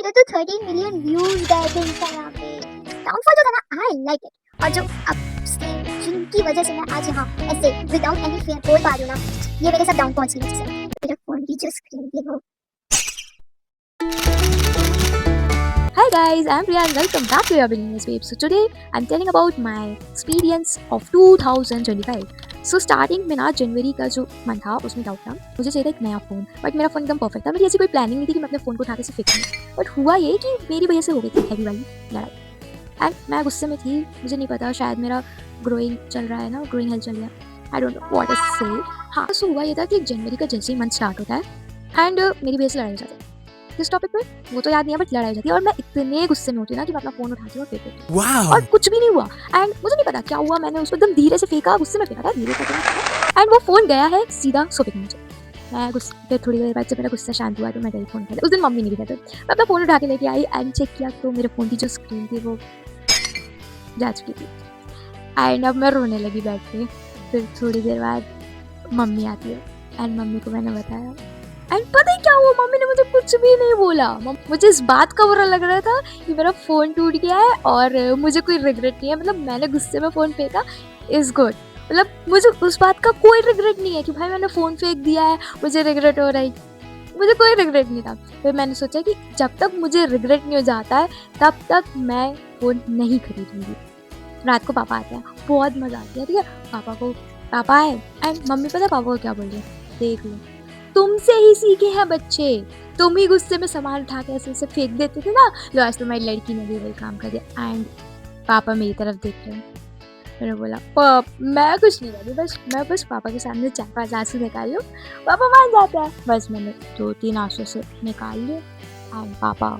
मेरे तो 13 million views गए थे इंस्टाग्राम पे। डाउनफॉल जो था ना, आई लाइक इट। और जो अब जिनकी वजह से मैं आज यहाँ ऐसे विदाउट एनी फियर बोल पा रही हूँ ना, ये मेरे साथ डाउनफॉल की वजह से। मेरा फोन की जो स्क्रीन थी वो। Hi guys, I'm Priya and welcome back to your Billionaires Babe. So today I'm telling about my experience of 2025. So starting में ना जनवरी का जो मंथ था उसमें डाउट था, मुझे चाहिए था एक नया फ़ोन, बट मेरा फ़ोन एकदम परफेक्ट था। मेरी ऐसी कोई प्लानिंग नहीं थी कि मैं अपने फ़ोन को उठा के से फेंक दूँ, बट हुआ ये कि मेरी वजह से हो गई थी हैवी वाली लड़ाई एंड मैं गुस्से में थी। मुझे नहीं पता, शायद मेरा ग्रोइंग चल रहा है ना, ग्रोइंग हेल्थ चल रहा है, I don't know what is से। हाँ, सो हुआ ये था कि जनवरी का जैसे ही मंथ स्टार्ट होता है एंड मेरी वजह से लड़ाई हो जाती है किस टॉपिक पे वो तो याद नहीं है, बट लड़ाई हो जाती है और मैं इतने गुस्से में होती हूँ ना कि मैं अपना फोन उठाती हूँ और फेंक देती हूँ और कुछ भी नहीं हुआ एंड मुझे नहीं पता क्या हुआ। मैंने उसको एकदम धीरे से फेंका, गुस्से में फेंका था, धीरे से एंड वो फोन गया है सीधा सोफे के नीचे। मैं गुस्से फिर थोड़ी देर बाद जब मेरा गुस्सा शांत हुआ तो मैं गई फोन कर, उस दिन मम्मी नहीं भी थे, मैं अपना फोन उठा के लेके आई एंड चेक किया तो मेरे फोन की जो स्क्रीन थी वो जा चुकी थी एंड अब मैं रोने लगी बैठ के। फिर थोड़ी देर बाद मम्मी आती है एंड मम्मी को मैंने बताया एंड पता है क्या हुआ, मम्मी ने मुझे कुछ भी नहीं बोला। मुझे इस बात का बुरा लग रहा था कि मेरा फ़ोन टूट गया है और मुझे कोई रिग्रेट नहीं है, मतलब मैंने गुस्से में फ़ोन फेंका इज़ गुड, मतलब मुझे उस बात का कोई रिग्रेट नहीं है कि भाई मैंने फ़ोन फेंक दिया है, मुझे रिग्रेट हो रहा है, मुझे कोई रिग्रेट नहीं था। फिर मैंने सोचा कि जब तक मुझे रिग्रेट नहीं हो जाता है तब तक मैं फ़ोन नहीं खरीदूँगी। रात को पापा आते हैं, बहुत मज़ा आती है, ठीक है। पापा आए एंड मम्मी पता है पापा को क्या बोल रही है, देख लो तुमसे ही सीखे हैं बच्चे, तुम ही गुस्से में सामान उठा के ऐसे फेंक देते थे ना, लो आज तुम्हारी लड़की ने भी वही काम कर दिया। एंड पापा मेरी तरफ देख रहे हैं। मैंने बोला मैं कुछ नहीं करी, मैं बस पापा के सामने 4-5 आंसू निकाल लूँ, पापा मान जाते हैं। बस मैंने 2-3 आंसू से निकाल लिए एंड पापा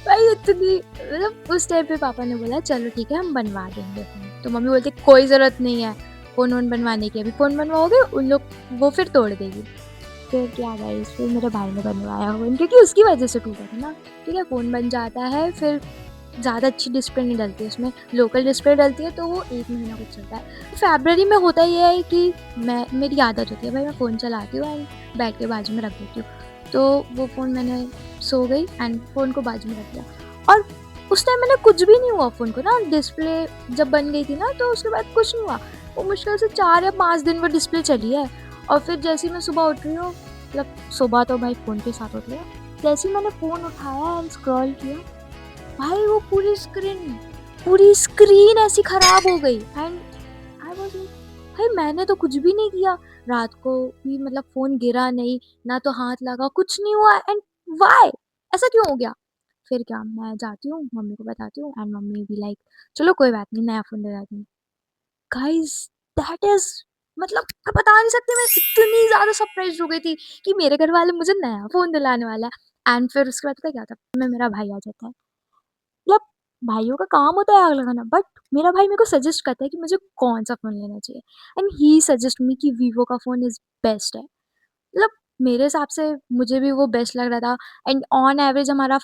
भाई इतनी, मतलब उस टाइम पे पापा ने बोला चलो ठीक है हम बनवा देंगे फ़ोन। तो मम्मी बोलती कोई ज़रूरत नहीं है फ़ोन वोन बनवाने की, अभी फ़ोन बनवाओगे उन लोग वो फिर तोड़ देगी। फिर क्या गाइस, फिर मेरे भाई ने बनवाया फ़ोन क्योंकि उसकी वजह से टूटा था ना, ठीक है। फ़ोन बन जाता है, फिर ज़्यादा अच्छी डिस्प्ले नहीं डलती है उसमें, लोकल डिस्प्ले डलती है तो वो 1 महीना कुछ चलता है। फरवरी में होता ये है कि मेरी आदत होती है भाई मैं फ़ोन चलाती हूँ एंड बैग के बाजू में रख देती हूँ। तो वो फ़ोन मैंने सो गई एंड फ़ोन को बाजू में रख दिया और उस टाइम मैंने कुछ भी नहीं हुआ फ़ोन को ना, डिस्प्ले जब बन गई थी ना तो उसके बाद कुछ नहीं हुआ। वो मुश्किल से 4 या 5 दिन वो डिस्प्ले चली है और फिर जैसे ही मैं सुबह उठ रही हूँ, मतलब सुबह तो भाई फ़ोन के साथ होती है, जैसे ही मैंने फ़ोन उठाया एंड स्क्रॉल किया, भाई वो पूरी स्क्रीन ऐसी खराब हो गई एंड आई वाज लाइक भाई मैंने तो कुछ भी नहीं किया, रात को भी मतलब फ़ोन गिरा नहीं, ना तो हाथ लगा, कुछ नहीं हुआ एंड व्हाई ऐसा क्यों हो गया? फिर क्या, मैं जाती हूँ मम्मी को बताती हूँ एंड मम्मी भी लाइक चलो कोई बात नहीं नया फ़ोन दिला दूँगी। गाइस दैट इज़, मतलब मैं बता नहीं सकती, मैं इतनी ज़्यादा सरप्राइज़्ड हो गई थी कि मेरे घर वाले मुझे नया फ़ोन दिलाने वाला है एंड फिर उसके बाद पता है क्या था? में मेरा भाई आ जाता है। मतलब भाइयों का काम होता है आग लगाना, बट मेरा भाई मेरे को सजेस्ट करता है कि मुझे कौन-सा फ़ोन लेना चाहिए एंड ही सजेस्ट मी कि वीवो का फ़ोन इज़ बेस्ट है। मतलब मेरे हिसाब से मुझे भी वो बेस्ट लग रहा था एंड ऑन एवरेज हमारा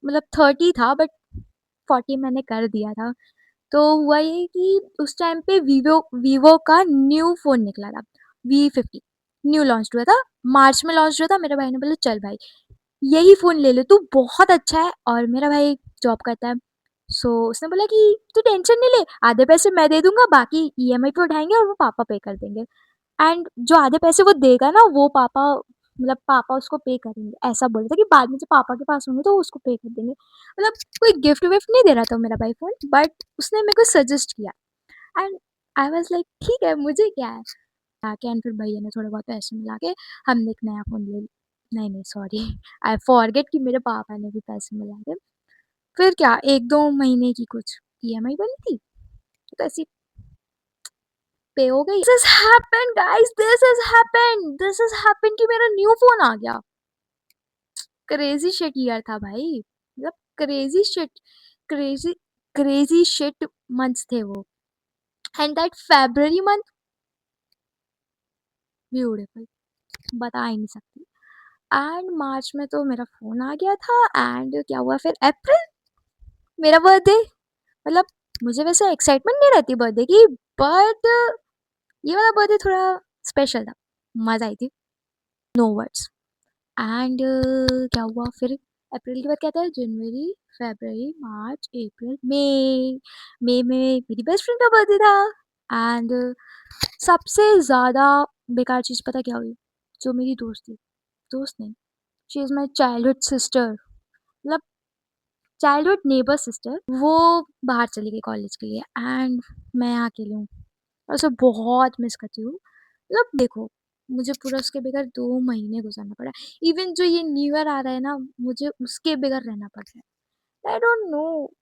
मतलब 30 था बट 40 मैंने कर दिया था। तो हुआ ये कि उस टाइम पे वीवो वीवो का न्यू फ़ोन निकला था, वी50 न्यू लॉन्च हुआ था, मार्च में लॉन्च हुआ था। मेरे भाई ने बोला चल भाई यही फ़ोन ले ले तू, बहुत अच्छा है और मेरा भाई जॉब करता है। सो उसने बोला कि तू टेंशन नहीं ले, आधे पैसे मैं दे दूँगा, बाकी ईएमआई पे उठाएँगे और वो पापा पे कर देंगे एंड जो आधे पैसे वो देगा ना वो पापा, मतलब पापा उसको पे करेंगे। ऐसा बोला था कि बाद में जब पापा के पास होंगे तो वो उसको पे कर देंगे। मतलब कोई गिफ्ट-विफ्ट नहीं दे रहा था मेरा भाई फ़ोन, बट उसने मेरे को सजेस्ट किया एंड आई वाज़ लाइक ठीक है मुझे क्या है। आके एंड फिर भैया ने थोड़े बहुत पैसे मिला के हमने एक नया फ़ोन ले, नहीं सॉरी आई फॉरगेट कि मेरे पापा ने भी पैसे मिला के। फिर क्या 1-2 महीने की कुछ ईएमआई बनी थी, तो ऐसी पे हो गई। This has happened guys, this has happened कि मेरा न्यू फ़ोन आ गया। क्रेज़ी शिट ईयर था भाई, मतलब क्रेज़ी क्रेज़ी शिट मंथ्स थे वो and that February month beautiful, बता ही नहीं सकती। एंड मार्च में तो मेरा फ़ोन आ गया था एंड क्या हुआ फिर अप्रैल मेरा बर्थडे, मतलब मुझे वैसे एक्साइटमेंट नहीं रहती बर्थडे की, बट ये वाला बर्थडे थोड़ा स्पेशल था, मज़ा आई थी, नो वर्ड्स। एंड क्या हुआ फिर? अप्रैल के बाद क्या था? जनवरी, फरवरी, मार्च, अप्रैल, मई। मई में मेरी बेस्ट फ्रेंड का बर्थडे था। एंड सबसे ज़्यादा बेकार चीज़ पता क्या हुई? जो मेरी दोस्त थी, दोस्त नहीं, she is my childhood sister, मतलब चाइल्डहुड नेबर सिस्टर, वो बाहर चली गई कॉलेज के लिए एंड मैं यहाँ अकेली हूँ और उसे बहुत मिस करती हूँ। मतलब देखो, मुझे पूरा उसके बगैर 2 महीने गुज़ारना पड़ा। इवन जो ये न्यू ईयर आ रहा है ना, मुझे उसके बगैर रहना पड़ रहा है। I don't know,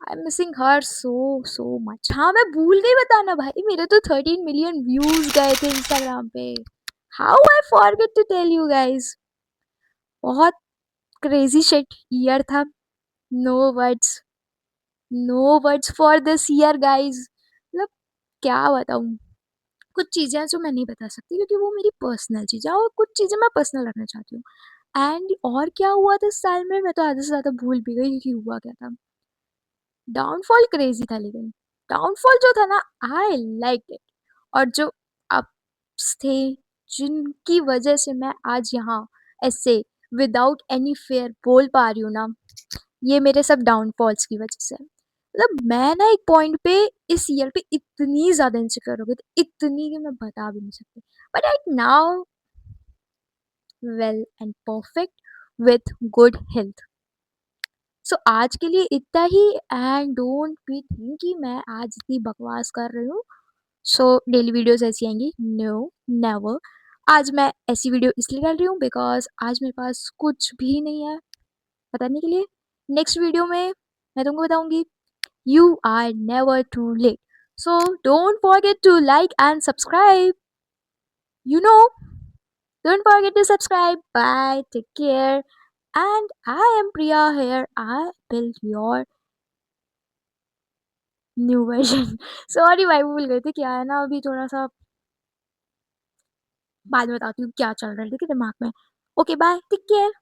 I am missing her so much. हाँ, मैं भूल गई बताना भाई, मेरे तो 13 मिलियन व्यूज़ गए थे इंस्टाग्राम पे। How I forget to tell you guys. बहुत क्रेज़ी शिट ईयर था। No words. No words for this year guys. मतलब क्या बताऊं, कुछ चीजें हैं जो मैं नहीं बता सकती क्योंकि वो मेरी पर्सनल चीजें हैं और कुछ चीजें मैं पर्सनल रखना चाहती हूँ। एंड और क्या हुआ था इस साल में, मैं तो आधे से ज्यादा भूल भी गई कि हुआ क्या था। डाउनफॉल क्रेजी था, लेकिन डाउनफॉल जो था ना, आई लाइक इट। और जो अप्स थे, जिनकी वजह से मैं आज यहाँ ऐसे विदाउट एनी फेयर बोल पा रही हूँ ना, ये मेरे सब डाउनफॉल्स की वजह से है। मतलब मैं ना एक पॉइंट पे इस ईयर पे इतनी ज़्यादा इनसिक्योर हो गई थी, इतनी कि मैं बता भी नहीं सकती। But right now well and perfect with good health. So आज के लिए इतना ही। एंड डोंट बी थिंक कि मैं आज इतनी बकवास कर रही हूँ। सो डेली वीडियोस ऐसी आएंगी? No, never. आज मैं ऐसी वीडियो इसलिए डाल रही हूँ बिकॉज आज मेरे पास कुछ भी नहीं है बताने के लिए। नेक्स्ट वीडियो में मैं तुमको बताऊंगी। You are never too late. So don't forget to like and subscribe. You know, don't forget to subscribe. Bye. Take care. And I am Priya here. I built your new version. Sorry भाई, भूल गए थे। क्या है ना, अभी थोड़ा सा बाद में बताती हूँ क्या चल रहा है, ठीक है, दिमाग में। Okay bye, take care.